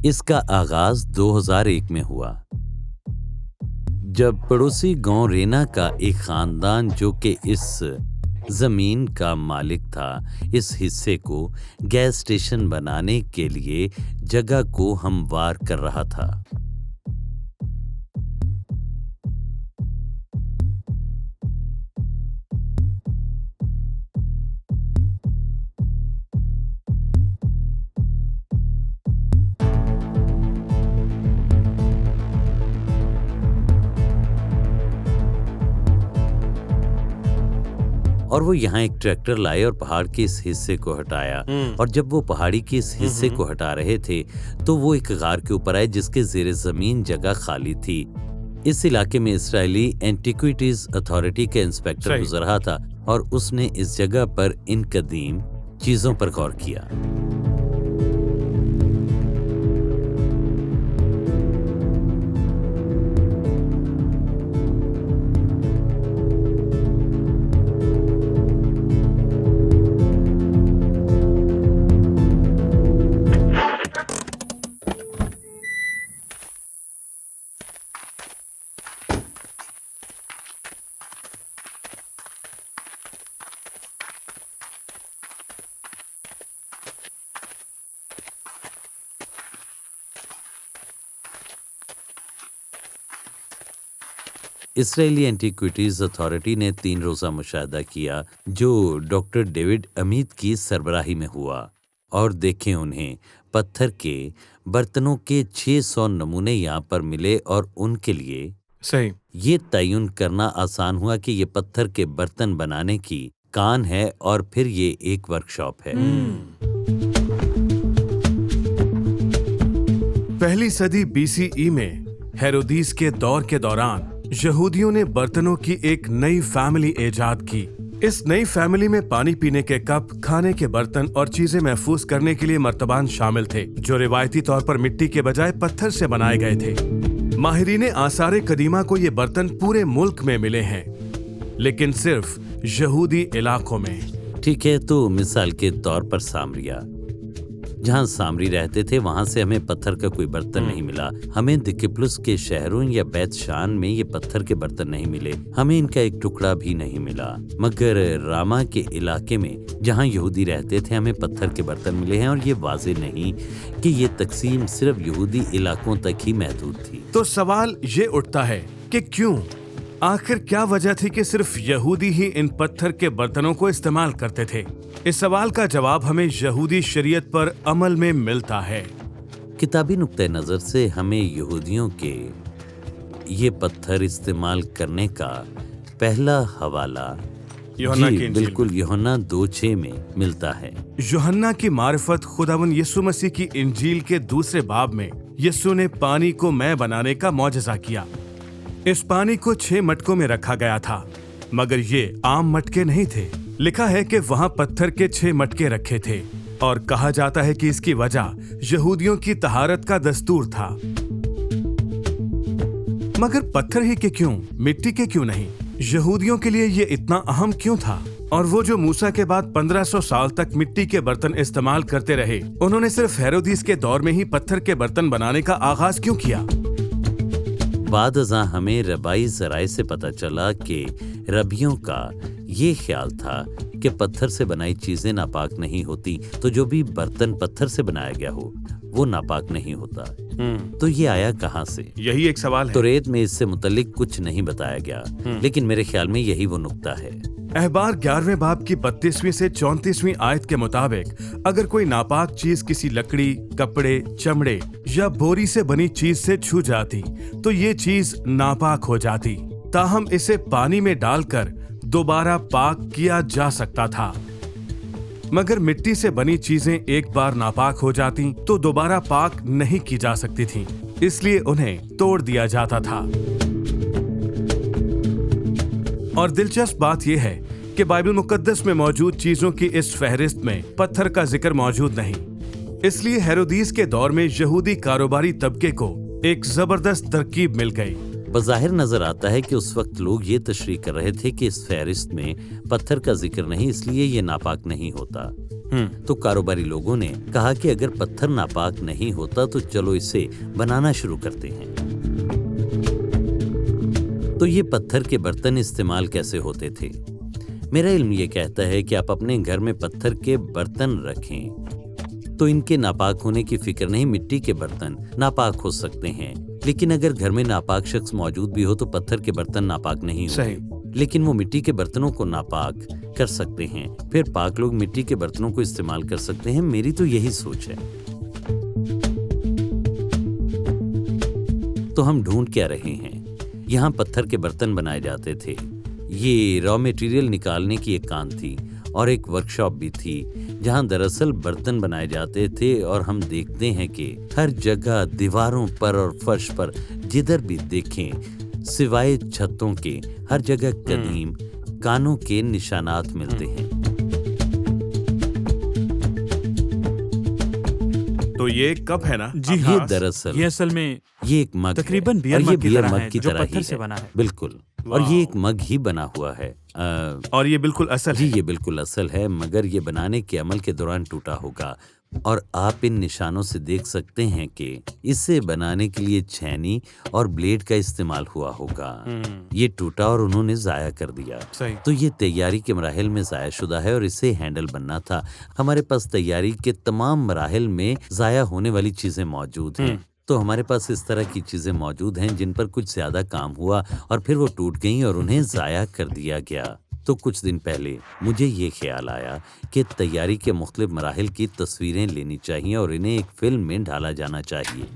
اس کا آغاز 2001 میں ہوا جب پڑوسی گاؤں رینا کا ایک خاندان جو کہ اس زمین کا مالک تھا اس حصے کو گیس اسٹیشن بنانے کے لیے جگہ کو ہموار کر رہا تھا۔ اور وہ یہاں ایک ٹریکٹر لائے اور پہاڑ کے اس حصے کو ہٹایا، اور جب وہ پہاڑی کے اس حصے کو ہٹا رہے تھے تو وہ ایک غار کے اوپر آئے جس کے زیر زمین جگہ خالی تھی۔ اس علاقے میں اسرائیلی اینٹیکویٹیز اتھارٹی کا انسپیکٹر گزر رہا تھا اور اس نے اس جگہ پر ان قدیم چیزوں پر غور کیا۔ اسرائیلی اینٹیکویٹیز اتھارٹی نے 3 روزہ مشاہدہ کیا جو ڈاکٹر ڈیوڈ امیت کی سربراہی میں ہوا، اور دیکھیں انہیں پتھر کے برتنوں کے 600 نمونے یہاں پر ملے، اور ان کے لیے صحیح یہ تعین کرنا آسان ہوا کہ یہ پتھر کے برتن بنانے کی کان ہے، اور پھر یہ ایک ورکشاپ ہے۔ پہلی صدی BCE میں ہیرودیس کے دور کے دوران یہودیوں نے برتنوں کی ایک نئی فیملی ایجاد کی۔ اس نئی فیملی میں پانی پینے کے کپ، کھانے کے برتن اور چیزیں محفوظ کرنے کے لیے مرتبان شامل تھے جو روایتی طور پر مٹی کے بجائے پتھر سے بنائے گئے تھے۔ ماہرین آثار قدیمہ کو یہ برتن پورے ملک میں ملے ہیں، لیکن صرف یہودی علاقوں میں۔ ٹھیک ہے، تو مثال کے طور پر سامریا، جہاں سامری رہتے تھے وہاں سے ہمیں پتھر کا کوئی برتن نہیں ملا۔ ہمیں دکپلس کے شہروں یا بیت شان میں یہ پتھر کے برتن نہیں ملے، ہمیں ان کا ایک ٹکڑا بھی نہیں ملا۔ مگر راما کے علاقے میں جہاں یہودی رہتے تھے ہمیں پتھر کے برتن ملے ہیں، اور یہ واضح نہیں کہ یہ تقسیم صرف یہودی علاقوں تک ہی محدود تھی۔ تو سوال یہ اٹھتا ہے کہ کیوں؟ آخر کیا وجہ تھی کہ صرف یہودی ہی ان پتھر کے برتنوں کو استعمال کرتے تھے؟ اس سوال کا جواب ہمیں یہودی شریعت پر عمل میں ملتا ہے۔ کتابی نقطۂ نظر سے ہمیں یہودیوں کے یہ پتھر استعمال کرنے کا پہلا حوالہ یوحنا کی انجیل بالکل یوحنا 2:6 میں ملتا ہے۔ یوحنا کی معرفت خداوند یسوع مسیح کی انجیل کے 2 باب میں یسوع نے پانی کو مے بنانے کا معجزہ کیا۔ اس پانی کو 6 مٹکوں میں رکھا گیا تھا، مگر یہ عام مٹکے نہیں تھے۔ لکھا ہے کہ وہاں پتھر کے 6 مٹکے رکھے تھے، اور کہا جاتا ہے کہ اس کی وجہ یہودیوں کی طہارت کا دستور تھا۔ مگر پتھر ہی کے کیوں، مٹی کے کیوں نہیں؟ یہودیوں کے لیے یہ اتنا اہم کیوں تھا؟ اور وہ جو موسیٰ کے بعد 1500 سال تک مٹی کے برتن استعمال کرتے رہے، انہوں نے صرف ہیرودیس کے دور میں ہی پتھر کے برتن بنانے کا آغاز کیوں کیا؟ بعد ازاں ہمیں ربائی ذرائع سے پتہ چلا کہ ربیوں کا یہ خیال تھا کہ پتھر سے بنائی چیزیں ناپاک نہیں ہوتی، تو جو بھی برتن پتھر سے بنایا گیا ہو وہ ناپاک نہیں ہوتا۔ تو یہ آیا کہاں سے؟ یہی ایک سوال ہے۔ توریت میں اس سے متعلق کچھ نہیں بتایا گیا، لیکن میرے خیال میں یہی وہ نقطہ ہے۔ احبار 11ویں باب کی 32ویں سے 34ویں آیت کے مطابق اگر کوئی ناپاک چیز کسی لکڑی، کپڑے، چمڑے یا بوری سے بنی چیز سے چھو جاتی تو یہ چیز ناپاک ہو جاتی، تاہم اسے پانی میں ڈال کر دوبارہ پاک کیا جا سکتا تھا۔ مگر مٹی سے بنی چیزیں ایک بار ناپاک ہو جاتی تو دوبارہ پاک نہیں کی جا سکتی تھیں، اس لیے انہیں توڑ دیا جاتا تھا۔ اور دلچسپ بات یہ ہے کہ بائبل مقدس میں موجود چیزوں کی اس فہرست میں پتھر کا ذکر موجود نہیں۔ اس لیے ہیرودیس کے دور میں یہودی کاروباری طبقے کو ایک زبردست ترکیب مل گئی۔ بظاہر نظر آتا ہے کہ اس وقت لوگ یہ تشریح کر رہے تھے کہ اس فہرست میں پتھر کا ذکر نہیں، اس لیے یہ ناپاک نہیں ہوتا۔ तो कारोबारी लोगों ने कहा कि अगर पत्थर नापाक नहीं होता तो चलो इसे बनाना शुरू करते हैं। तो ये पत्थर के बर्तन इस्तेमाल कैसे होते थे? मेरा इल्म ये कहता है कि आप अपने घर में पत्थर के बर्तन रखें तो इनके नापाक होने की फिक्र नहीं। मिट्टी के बर्तन नापाक हो सकते हैं, लेकिन अगर घर में नापाक शख्स मौजूद भी हो तो पत्थर के बर्तन नापाक नहीं होंगे, लेकिन वो मिट्टी के बर्तनों को नापाक कर सकते हैं। फिर पाक लोग मिट्टी के बर्तनों को इस्तेमाल कर सकते हैं। मेरी तो यही सोच है। तो हम ढूंढ क्या रहे हैं? यहाँ पत्थर के बर्तन बनाए जाते थे। ये रॉ मटेरियल निकालने की एक कान थी और एक वर्कशॉप भी थी जहाँ दरअसल बर्तन बनाए जाते थे। और हम देखते हैं कि हर जगह दीवारों पर और फर्श पर जिधर भी देखें सिवाय छतों के हर जगह कदीम कानों के निशानात मिलते हैं। तो ये कप है ना? जी ये हाँ, दरअसल ये असल में ये एक मग तकरीबन है, बियर और ये मग की बियर तरह मग है, की जो तरह पत्थर ही से है। बना है। बिल्कुल। और ये एक मग ही बना हुआ है। और ये बिल्कुल असल जी है। ये बिल्कुल असल है, मगर ये बनाने के अमल के दौरान टूटा होगा। और आप इन निशानों से देख सकते हैं कि इसे बनाने के लिए छेनी और ब्लेड का इस्तेमाल हुआ होगा। ये टूटा और उन्होंने जाया कर दिया। सही। तो ये तैयारी के मराहिल में जाया शुदा है और इसे हैंडल बनना था। हमारे पास तैयारी के तमाम मराहिल में जाया होने वाली चीजें मौजूद हैं। तो हमारे पास इस तरह की चीजें मौजूद हैं जिन पर कुछ ज्यादा काम हुआ और फिर वो टूट गईं और उन्हें जाया कर दिया गया। तो कुछ दिन पहले मुझे ये ख्याल आया कि तैयारी के मुख्तलिफ मराहिल की तस्वीरें लेनी चाहिए और इन्हें एक फिल्म में ढाला जाना चाहिए।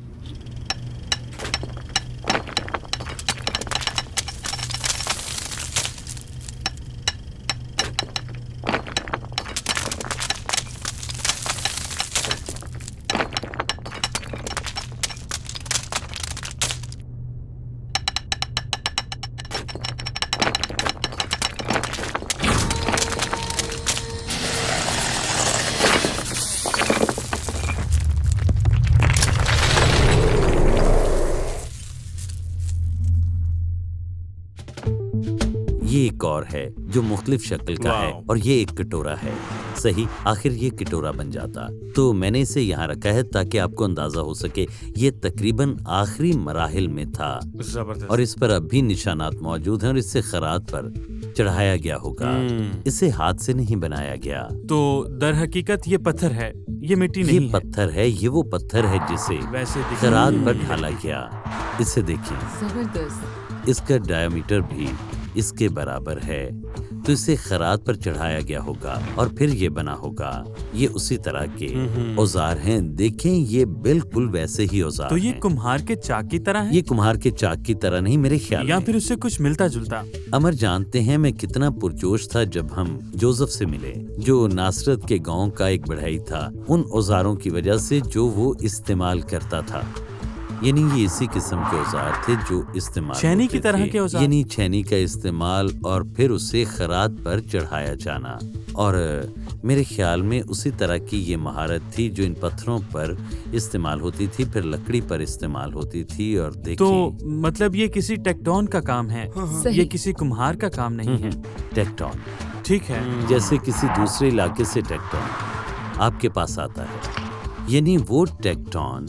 ये एक और है जो मुख्तलिफ शक्ल का है और ये एक कटोरा है। सही, आखिर ये कटोरा बन जाता। तो मैंने इसे यहाँ रखा है ताकि आपको अंदाजा हो सके ये तकरीबन आखिरी मराहिल में था। जबरदस्त। और इस पर अब भी निशानात मौजूद हैं और इससे खरात पर चढ़ाया गया होगा। इसे हाथ से नहीं बनाया गया। तो दर हकीकत ये पत्थर है, ये मिट्टी ये नहीं है। पत्थर है, ये वो पत्थर है जिसे वैसे दिखने खरात में पर ढाला गया। इसे देखिए, जबरदस्त। इसका डायमीटर भी इसके बराबर है। तो इसे खरात पर चढ़ाया गया होगा और फिर ये बना होगा। ये उसी तरह के औजार हैं। देखें, ये बिल्कुल वैसे ही औजार तो ये हैं। कुम्हार के चाक की तरह है ये कुम्हार के चाक की तरह नहीं मेरे ख्याल या में। फिर उससे कुछ मिलता जुलता। अमर जानते हैं मैं कितना पुरजोश था जब हम जोसेफ से मिले, जो नासरत के गांव का एक बढ़ई था, उन औजारों की वजह से जो वो इस्तेमाल करता था। यानी ये इसी किस्म के औजार थे जो इस्तेमाल छेनी होते की तरह थे। के औजार? यानी छेनी का इस्तेमाल और फिर उसे खरात पर चढ़ाया जाना। और मेरे ख्याल में उसी तरह की ये महारत थी जो इन पत्थरों पर इस्तेमाल होती थी, फिर लकड़ी पर इस्तेमाल होती थी। और देखिए, तो मतलब ये किसी टेक्टोन का काम है, सही। ये किसी कुम्हार का काम नहीं है। टेक्टोन, ठीक है। जैसे किसी दूसरे इलाके से टेक्टोन आपके पास आता है। यानी वो टेक्टोन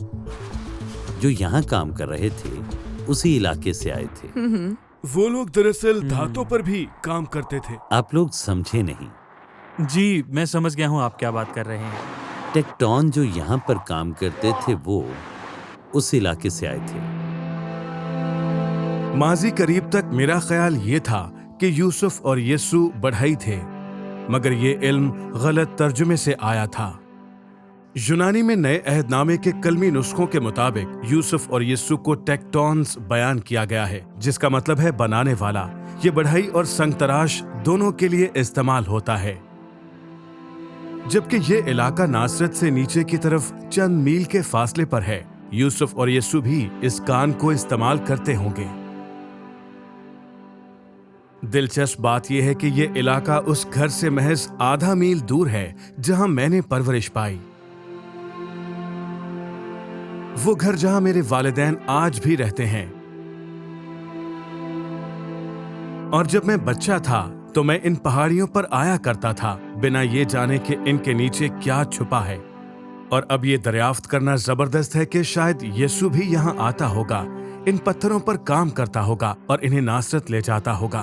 जो यहाँ काम कर रहे थे उसी इलाके से आए थे। वो लोग दरअसल धातों पर भी काम करते थे। आप लोग समझे नहीं। जी मैं समझ गया हूँ आप क्या बात कर रहे हैं। टेक्टोन जो यहाँ पर काम करते थे वो उस इलाके से आए थे। माजी करीब तक मेरा ख्याल ये था कि यूसुफ और यीशु बढ़ई थे, मगर ये इल्म गलत तर्जुमे से आया था। यूनानी में नए अहदनामे के कलमी नुस्खों के मुताबिक यूसुफ और यीशु को टेक्टोन्स बयान किया गया है, जिसका मतलब है बनाने वाला। ये बढ़ई और संगतराश दोनों के लिए इस्तेमाल होता है। जबकि ये इलाका नासरत से नीचे की तरफ चंद मील के फासले पर है। यूसुफ और यीशु भी इस कान को इस्तेमाल करते होंगे। दिलचस्प बात यह है कि ये इलाका उस घर से महज आधा मील दूर है जहां मैंने परवरिश पाई। वो घर जहां मेरे वालिदैन आज भी रहते हैं। और जब मैं बच्चा था तो मैं इन पहाड़ियों पर आया करता था बिना ये जाने कि इनके नीचे क्या छुपा है। और अब ये दरियाफ्त करना जबरदस्त है कि शायद यीशु भी यहाँ आता होगा, इन पत्थरों पर काम करता होगा और इन्हें नासरत ले जाता होगा।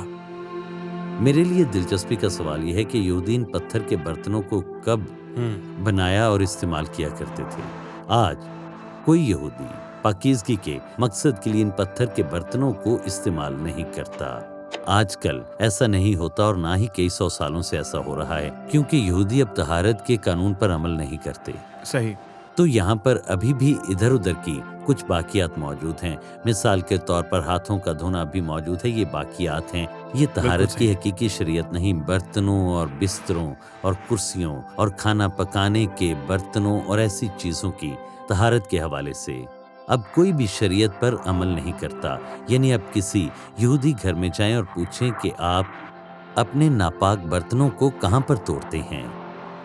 मेरे लिए दिलचस्पी का सवाल यह है कि यहूदी इन पत्थर के बर्तनों को कब बनाया और इस्तेमाल किया करते थे। आज कोई यहूदी पाकीज़गी के मकसद के लिए इन पत्थर के बर्तनों को इस्तेमाल नहीं करता। आजकल ऐसा नहीं होता और ना ही कई सौ सालों से ऐसा हो रहा है, क्योंकि यहूदी अब तहारत के कानून पर अमल नहीं करते। सही। तो यहाँ पर अभी भी इधर उधर की कुछ बाकियात मौजूद हैं। मिसाल के तौर पर हाथों का धोना भी मौजूद है। ये बाकियात हैं, ये तहारत की हकीकी शरीयत नहीं। बर्तनों और बिस्तरों और कुर्सियों और खाना पकाने के बर्तनों और ऐसी चीज़ों की तहारत के हवाले से अब कोई भी शरीयत पर अमल नहीं करता। यानी अब किसी यहूदी घर में जाएं और पूछें कि आप अपने नापाक बर्तनों को कहाँ पर तोड़ते हैं,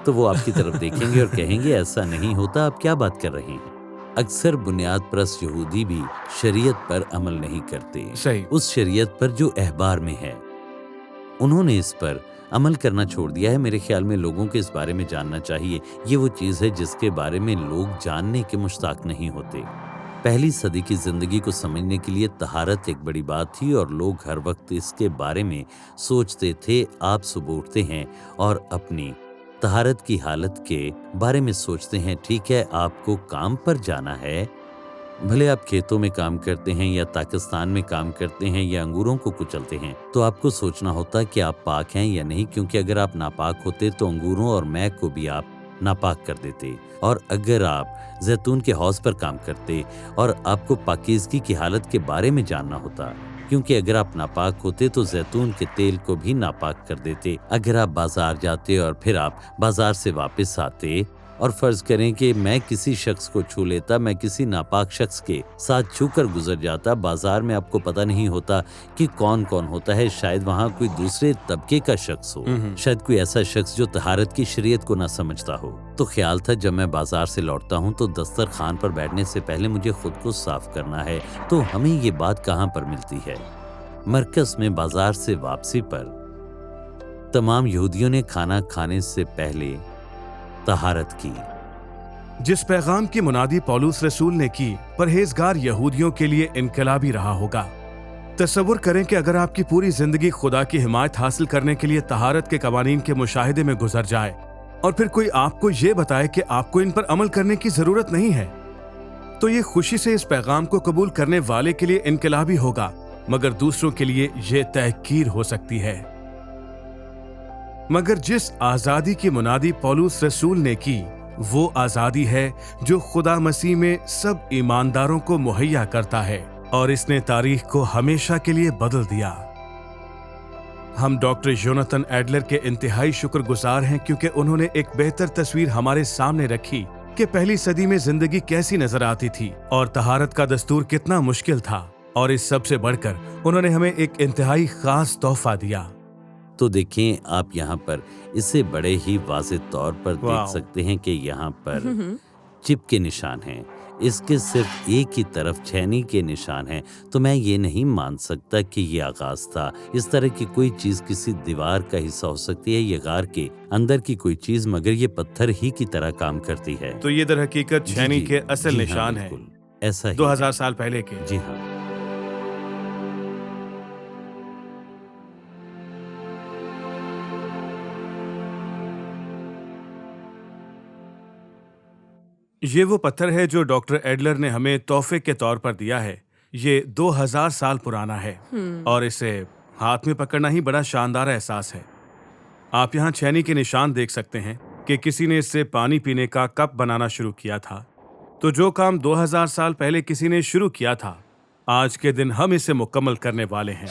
तो वो आपकी तरफ देखेंगे और कहेंगे ऐसा नहीं होता, आप क्या बात कर रहे हैं। अक्सर बुनियाद परस्त यहूदी भी शरीयत पर अमल नहीं करते। सही। उस शरीयत पर जो अहबार में है, उन्होंने इस पर अमल करना छोड़ दिया है। मेरे ख्याल में लोगों को इस बारे में जानना चाहिए। ये वो चीज़ है जिसके बारे में लोग जानने के मुश्ताक नहीं होते। पहली सदी की जिंदगी को समझने के लिए तहारत एक बड़ी बात थी और लोग हर वक्त इसके बारे में सोचते थे। आप सुबह उठते हैं और अपनी तहारत की हालत के बारे में सोचते हैं। ठीक है, आपको काम पर जाना है, भले आप खेतों में काम करते हैं या पाकिस्तान में काम करते हैं या अंगूरों को कुचलते हैं, तो आपको सोचना होता कि आप पाक हैं या नहीं, क्योंकि अगर आप नापाक होते तो अंगूरों और मैग को भी आप नापाक कर देते। और अगर आप जैतून के हौज पर काम करते और आपको पाकीज़गी की हालत के बारे में जानना होता, क्योंकि अगर आप नापाक होते तो जैतून के तेल को भी नापाक कर देते। अगर आप बाजार जाते और फिर आप बाजार से वापस आते और फर्ज करें कि मैं किसी शख्स को छू लेता, मैं किसी नापाक शख्स के साथ छू कर गुजर जाता, बाजार में आपको पता नहीं होता कि कौन कौन होता है। शायद वहाँ कोई दूसरे तबके का शख्स हो, शायद कोई ऐसा शख्स जो तहारत की शरीयत को ना समझता हो। तो ख्याल था जब मैं बाजार से लौटता हूँ तो दस्तरखान पर बैठने से पहले मुझे खुद को साफ करना है। तो हमें ये बात कहाँ पर मिलती है? मरकज में बाजार से वापसी पर तमाम यहूदियों ने खाना खाने से पहले तहारत की। जिस पैगाम की मुनादी पौलुस रसूल ने की, परहेजगार यहूदियों के लिए इनकलाबी रहा होगा। तसव्वुर करें कि अगर आपकी पूरी जिंदगी खुदा की हिमायत हासिल करने के लिए तहारत के कवानीन के मुशाहिदे में गुजर जाए और फिर कोई आपको ये बताए कि आपको इन पर अमल करने की जरूरत नहीं है, तो ये खुशी से इस पैगाम को कबूल करने वाले के लिए इनकलाबी होगा, मगर दूसरों के लिए ये तहकीर हो सकती है। मगर जिस आजादी की मुनादी पौलुस रसूल ने की, वो आजादी है जो खुदा मसीह में सब ईमानदारों को मुहैया करता है, और इसने तारीख को हमेशा के लिए बदल दिया। हम डॉक्टर जोनाथन एडलर के इंतहाई शुक्रगुजार हैं, क्योंकि उन्होंने एक बेहतर तस्वीर हमारे सामने रखी कि पहली सदी में जिंदगी कैसी नजर आती थी और तहारत का दस्तूर कितना मुश्किल था। और इस सब से बढ़कर उन्होंने हमें एक इंतहाई खास तोहफा दिया। तो देखें, आप यहाँ पर इसे बड़े ही वाज़ेह तौर पर देख सकते हैं कि यहाँ पर चिप के निशान हैं। इसके सिर्फ एक ही तरफ छैनी के निशान हैं। तो मैं ये नहीं मान सकता कि ये आगाज था। इस तरह की कोई चीज़ किसी दीवार का हिस्सा हो सकती है, ये गार के अंदर की कोई चीज़, मगर ये पत्थर ही की तरह काम करती है। तो ये दर हकीकत छैनी के असल निशान है, ऐसा 2000 साल पहले के। जी हाँ। ये वो पत्थर है जो डॉक्टर एडलर ने हमें तोहफे के तौर पर दिया है। ये 2000 साल पुराना है और इसे हाथ में पकड़ना ही बड़ा शानदार एहसास है। आप यहाँ छैनी के निशान देख सकते हैं कि किसी ने इससे पानी पीने का कप बनाना शुरू किया था। तो जो काम 2000 साल पहले किसी ने शुरू किया था, आज के दिन हम इसे मुकम्मल करने वाले हैं।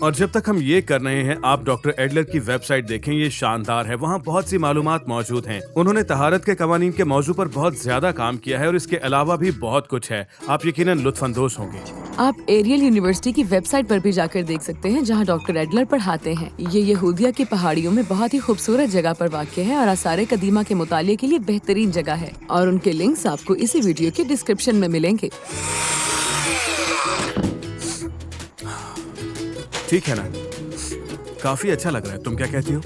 और जब तक हम ये कर रहे हैं, आप डॉक्टर एडलर की वेबसाइट देखें, ये शानदार है। वहाँ बहुत सी मालूमात मौजूद हैं। उन्होंने तहारत के कवानीन के मौजू पर बहुत ज्यादा काम किया है और इसके अलावा भी बहुत कुछ है। आप यकीनन लुत्फानंदोज होंगे। आप एरियल यूनिवर्सिटी की वेबसाइट पर भी जाकर देख सकते हैं, जहाँ डॉक्टर एडलर पढ़ाते हैं। ये यहूदिया की पहाड़ियों में बहुत ही खूबसूरत जगह पर वाक़ है और आसारे कदीमा के मुताले के लिए बेहतरीन जगह है। और उनके लिंक्स आपको इसी वीडियो के डिस्क्रिप्शन में मिलेंगे। ठीक है ना? काफी अच्छा लग रहा है, तुम क्या कहती हो?